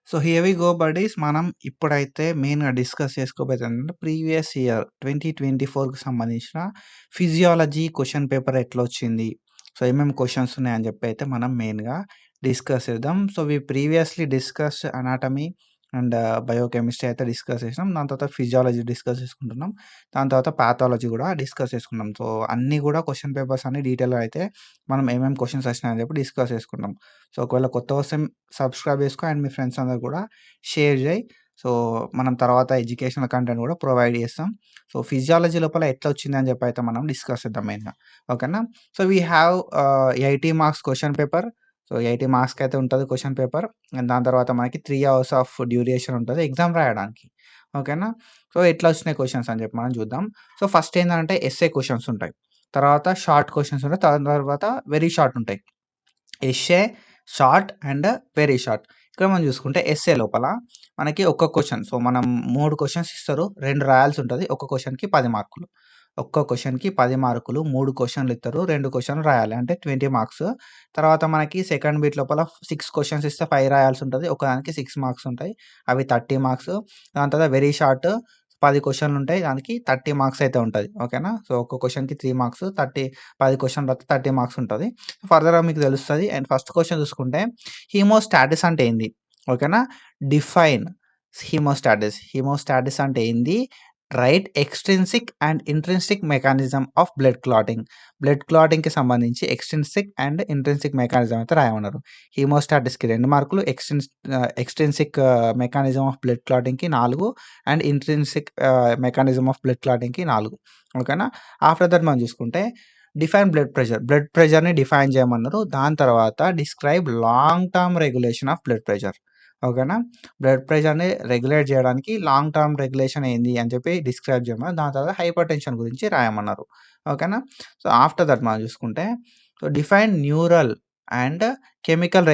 So, here we go buddies. మనం ఇప్పుడైతే మెయిన్‌గా డిస్కస్ చేసుకోబోయేదేంటంటే ప్రీవియస్ ఇయర్ 2024కి సంబంధించిన ఫిజియాలజీ క్వెషన్ పేపర్ ఎట్లొచ్చింది? సో, ఏమేమి క్వెషన్స్ ఉన్నాయని జెప్పి అయితే మనం మెయిన్‌గా డిస్కస్ చేద్దాం. So, we previously discussed anatomy and biochemistry అయితే డిస్కస్ చేసినాం. దాని తర్వాత ఫిజియాలజీ డిస్కస్ చేసుకుంటున్నాం. దాని తర్వాత పాథాలజీ గూడా డిస్కస్ చేసుకున్నాం. సో, అన్నీ గూడా క్వెషన్ పేపర్స్ అన్నీ డీటెయిల్‌గా అయితే మనం ఏమేమి క్వెషన్స్ వచ్చినాయని జెప్పి డిస్కస్ చేసుకుంటాం. సో, ఒకవేళ కొత్తగొస్తే సబ్స్క్రైబ్ చేసుకో అండ్ మీ ఫ్రెండ్స్ అందరూ కూడా షేర్ చేయి. సో, మనం తర్వాత ఎడ్యుకేషనల్ కంటెంట్ కూడా ప్రొవైడ్ చేస్తాం. సో, ఫిజియాలజీ లోపల ఎట్లా వచ్చిందని చెప్పి అయితే మనం డిస్కస్ చేద్దాం మెయిన్‌గా. ఓకేనా? So, we have 80 marks question paper. So, 80 మార్క్స్‌కి అయితే ఉంటది క్వెషన్ పేపర్. అండ్ దాని తర్వాత మనకి 3 అవర్స్ ఆఫ్ డ్యూరేషన్ ఉంటది ఎగ్జామ్ రాయడానికి. ఓకేనా? సో, ఎట్లా వచ్చినాయి క్వెషన్స్ అని చెప్పి మనం చూద్దాం. సో, ఫస్ట్ ఏందంటే ఎస్సే క్వెషన్స్ ఉంటాయి. తర్వాత షార్ట్ క్వెషన్స్ ఉంటాయి. దాని తర్వాత వెరీ షార్ట్ ఉంటాయి. Essay, short and very short. ఇక్కడ మనం చూసుకుంటే ఎస్సే లోపల మనకి ఒక్క క్వెషన్. సో, మనం 3 క్వెషన్స్ ఇస్తారు. 2 రాయాల్సుంటది. ఒక్క క్వెషన్‌కి 10 మార్కులు. ఒక్క క్వెషన్‌కి 10 మార్కులు. 3 క్వెషన్‌లు ఇత్తరు. 2 క్వెషన్‌లు రాయాలి. అంటే 20 మార్క్స్. తర్వాత మనకి సెకండ్ బిట్ లోపల 6 క్వెషన్స్ ఇస్తే 5 రాయాల్సుంటది. ఒకదానికి 6 మార్క్స్ ఉంటాయి. అవి 30 మార్క్స్. దాని తర్వాత వెరీ షార్ట్ 10 క్వెషన్‌లుంటాయి. దానికి 30 మార్క్స్ అయితే ఉంటది. ఓకేనా? సో, ఒక్క క్వెషన్‌కి 3 మార్క్స్ 10 క్వెషన్‌లు రాస్తే 30 మార్క్స్ ఉంటది. ఫర్దర్‌గా మీకు తెలుస్తది. అండ్ ఫస్ట్ క్వెషన్ చూసుకుంటే హీమోస్టాటిస్ అంటే ఏంది? ఓకేనా? డిఫైన్ హీమోస్టాటిస్. హీమోస్టాటిస్ అంటే ఏంది? Right extrinsic and intrinsic mechanism of blood clotting. Blood క్లాటింగ్‌కి సంబంధించి ఎక్స్‌ట్రిన్సిక్ అండ్ ఇంట్రిన్సిక్ మెకానిజం అయితే రాయమన్నారు. హీమోస్టాటిస్‌కి 2 మార్కులు, ఎక్స్‌ట్రిన్సిక్ మెకానిజం ఆఫ్ బ్లడ్ క్లాటింగ్‌కి 4 and intrinsic mechanism of blood క్లాటింగ్‌కి 4. ఓకేనా? ఆఫ్టర్ దట్ మనం చూసుకుంటే డిఫైన్ బ్లడ్ ప్రెషర్. బ్లడ్ ప్రెషర్‌ని డిఫైన్ చేయమన్నారు. దాని తర్వాత describe long term regulation of blood pressure. ఓకేనా? బ్లడ్ ప్రెషర్‌ని రెగ్యులేట్ చేయడానికి లాంగ్ టర్మ్ రెగ్యులేషన్ ఏంది అని చెప్పి డిస్క్రైబ్ చేయమన్నారు. దాని తర్వాత హైపర్‌టెన్షన్ గురించి రాయమన్నారు. ఓకేనా? సో, ఆఫ్టర్ దట్ మనం చూసుకుంటే so, define neural and chemical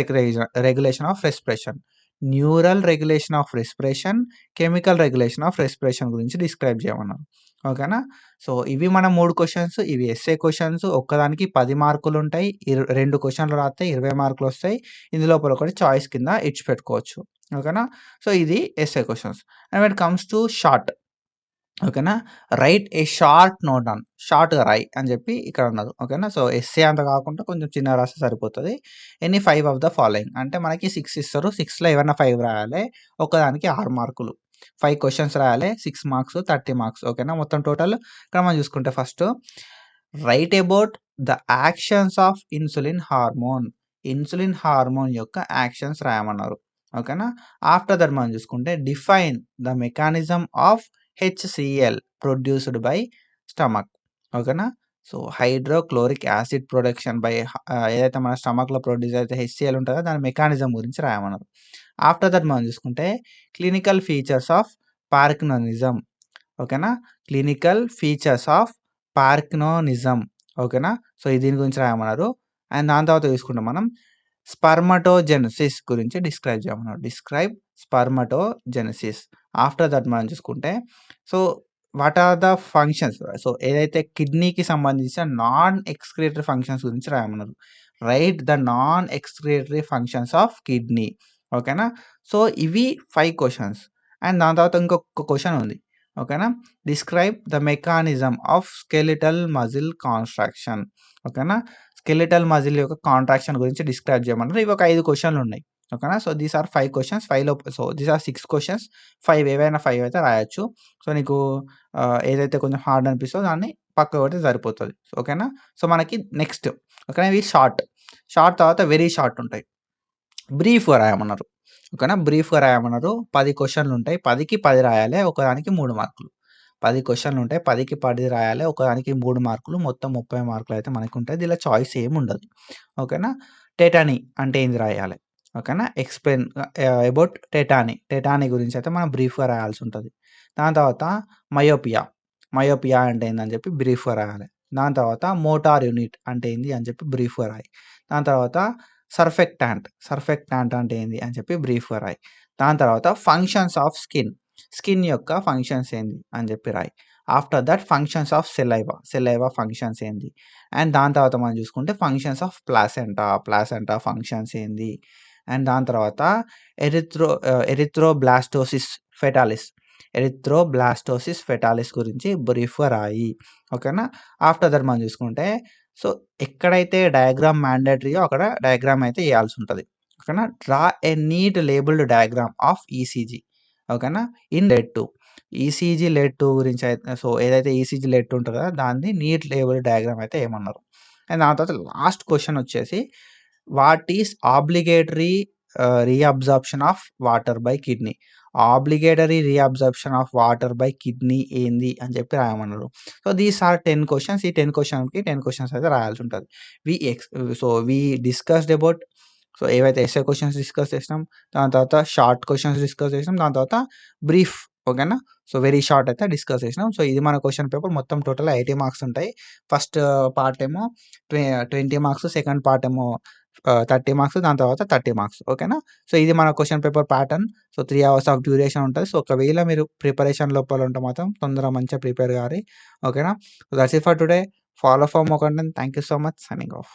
regulation of respiration. Neural regulation of respiration, chemical regulation of respiration గురించి డిస్క్రైబ్ చేయమన్నారు. ఓకేనా? సో, ఇవి మన 3 క్వెషన్స్. ఇవి ఎస్సే క్వెషన్స్. ఒక్కదానికి 10 మార్కులుంటాయి. 2 క్వెషన్‌లు రాస్తే 20 మార్కులొస్తాయి. ఇందులోపల ఒకటి చాయిస్ కింద ఇడిచిపెట్టుకోవచ్చు. ఓకేనా? సో, ఇది essay questions. And when it comes to short. ఓకేనా? Write a short note on. షార్ట్‌గా రాయి అని చెప్పి ఇక్కడ అన్నారు. ఓకేనా? సో, ఎస్సే అంత కాకుండా కొంచెం చిన్నగా రాస్తే సరిపోతది. Any 5 of the following. అంటే మనకి 6 ఇస్తారు. 6లో ఏవన్నా 5 రాయాలి. ఒకదానికి 6 మార్కులు. 5 క్వెషన్స్ రాయాలి. 6 మార్క్స్, 30 మార్క్స్. ఓకేనా? మొత్తం టోటల్ ఇక్కడ మనం చూసుకుంటే first write about the actions of insulin hormone. Insulin hormone యొక్క యాక్షన్స్ రాయమన్నారు. ఓకేనా? ఆఫ్టర్ దట్ మనం చూసుకుంటే define the mechanism of HCL produced by stomach. ఓకేనా? So, hydrochloric acid production by ఏదైతే మన స్టమక్‌లో ప్రొడ్యూస్ అయితే హెచ్‌సిఎల్ ఉంటదో దాని మెకానిజం గురించి రాయమన్నారు. ఆఫ్టర్ దట్ మనం చూసుకుంటే క్లినికల్ ఫీచర్స్ ఆఫ్ పార్కిన్సనిజం. ఓకేనా? Clinical features of parkinsonism. ఓకేనా? సో, దీని గురించి రాయమన్నారు. అండ్ దాని తర్వాత చూసుకుంటే మనం స్పెర్మటోజెనెసిస్ గురించి డిస్క్రైబ్ చేయమన్నారు. డిస్క్రైబ్ స్పెర్మటోజెనెసిస్. ఆఫ్టర్ దట్ మనం చూసుకుంటే so, what are the functions. So, ఏదైతే కిడ్నీకి సంబంధించిన నాన్ ఎక్స్‌క్రిటరీ ఫంక్షన్స్ గురించి రాయమన్నారు. Right the non excretory functions of kidney. ఓకేనా? సో, ఇవి 5 క్వెషన్స్. అండ్ దాని తర్వాత ఇంకొక క్వెషన్ ఉంది. ఓకేనా? Describe the mechanism of skeletal muscle construction. ఓకేనా? స్కెలిటల్ మజిల్ యొక్క కాంట్రాక్షన్ గురించి డిస్క్రైబ్ చేయమన్నారు. ఇవి ఒక 5 క్వెషన్‌లున్నాయి. ఓకేనా? So, these are 5 questions. 5 so, these are 6 questions. 5 ఏవైనా 5 అయితే రాయొచ్చు. సో, నీకు ఏదైతే కొంచెం హార్డ్ అనిపిస్తదో దాన్ని పక్కకు పెడితే సరిపోతది. ఓకేనా? సో, మనకి నెక్స్ట్ ఓకేనా? ఇవి షార్ట్. షార్ట్ తర్వాత వెరీ షార్ట్ ఉంటాయి. బ్రీఫ్‌గా రాయమన్నారు. ఓకేనా? బ్రీఫ్‌గా రాయమన్నారు. 10 క్వెషన్‌లుంటాయి. 10కి 10 రాయాలి. ఒకదానికి 3 మార్కులు. 10 క్వెషన్‌లుంటాయి. 10కి 10 రాయాలి. ఒకదానికి 3 మార్కులు. మొత్తం 30 మార్కులయితే మనకుంటాయి. దీనిలో చాయిస్ ఏముండదు. ఓకేనా? టెటనీ అంటే ఏంది రాయాలి. ఓకేనా? Explain about tetany. టెటానీ గురించయితే మనం బ్రీఫ్‌గా రాయాల్సుంటది. దాని తర్వాత మయోపియా. మయోపియా అంటే ఏందని చెప్పి బ్రీఫ్‌గా రాయాలి. దాని తర్వాత మోటార్ యూనిట్ అంటే ఏంది అని చెప్పి బ్రీఫ్‌గా రాయి. దాని తర్వాత సర్ఫెక్టాంట్. సర్ఫెక్టాంట్ అంటే ఏంది అని చెప్పి బ్రీఫ్‌గా రాయి. దాని తర్వాత ఫంక్షన్స్ ఆఫ్ స్కిన్. స్కిన్ యొక్క ఫంక్షన్స్ ఏంది అని చెప్పి రాయి. After that functions of saliva. Saliva functions ఏంది. అండ్ దాని తర్వాత మనం చూసుకుంటే functions of placenta. Placenta functions ఏంది. అండ్ దాని తర్వాత ఎరిథ్రోబ్లాస్టోసిస్ ఫెటాలిస్ ఎరిథ్రోబ్లాస్టోసిస్ ఫెటాలిస్ గురించి బ్రీఫ్గా రాయి. ఓకేనా. ఆఫ్టర్ దట్ మనం చూసుకుంటే సో ఎక్కడైతే డయాగ్రామ్ మ్యాండేటరీయో అక్కడ డయాగ్రామ్ అయితే వేయాల్సి ఉంటుంది. ఓకేనా. Draw a neat labelled diagram of ECG. ఓకేనా. ఇన్ లెడ్ 2 ఈసీజీ లెడ్ 2 గురించి అయితే సో ఏదైతే ఈసీజీ లెడ్ 2 ఉంటుందో కదా దాన్ని నీట్ లేబుల్డ్ డయాగ్రామ్ అయితే ఏమన్నారు. అండ్ దాని తర్వాత లాస్ట్ క్వశ్చన్ వచ్చేసి what is obligatory reabsorption of water by kidney. Obligatory reabsorption of water by kidney ఏంది అని చెప్పి రాయమన్నారు. So these are 10 questions. ఈ 10 క్వశ్చన్కి 10 క్వశ్చన్స్ అయితే రాయాల్సి ఉంటుంది. వి డిస్కస్డ్ అబౌట్ సో ఏవైతే ఎస్ఏ క్వశ్చన్స్ డిస్కస్ చేసినాం, దాని తర్వాత షార్ట్ క్వశ్చన్స్ డిస్కస్ చేసినాం, దాని తర్వాత బ్రీఫ్. ఓకేనా. సో వెరీ షార్ట్ అయితే డిస్కస్ చేసినాం. సో ఇది మన క్వశ్చన్ పేపర్ మొత్తం టోటల్ 80 మార్క్స్ ఉంటాయి. ఫస్ట్ పార్ట్ ఏమో 20 మార్క్స్, సెకండ్ పార్ట్ ఏమో 30 మార్క్స్, దాని తర్వాత 30 మార్క్స్. ఓకేనా. సో ఇది మన question paper pattern. So 3 hours of duration ఉంటుంది. సో ఒకవేళ మీరు ప్రిపరేషన్ లోపల ఉంటే మాత్రం తొందరగా మంచిగా ప్రిపేర్ కావాలి. ఓకేనా. So that's it for today. Follow for more content. Thank you so much. Signing off.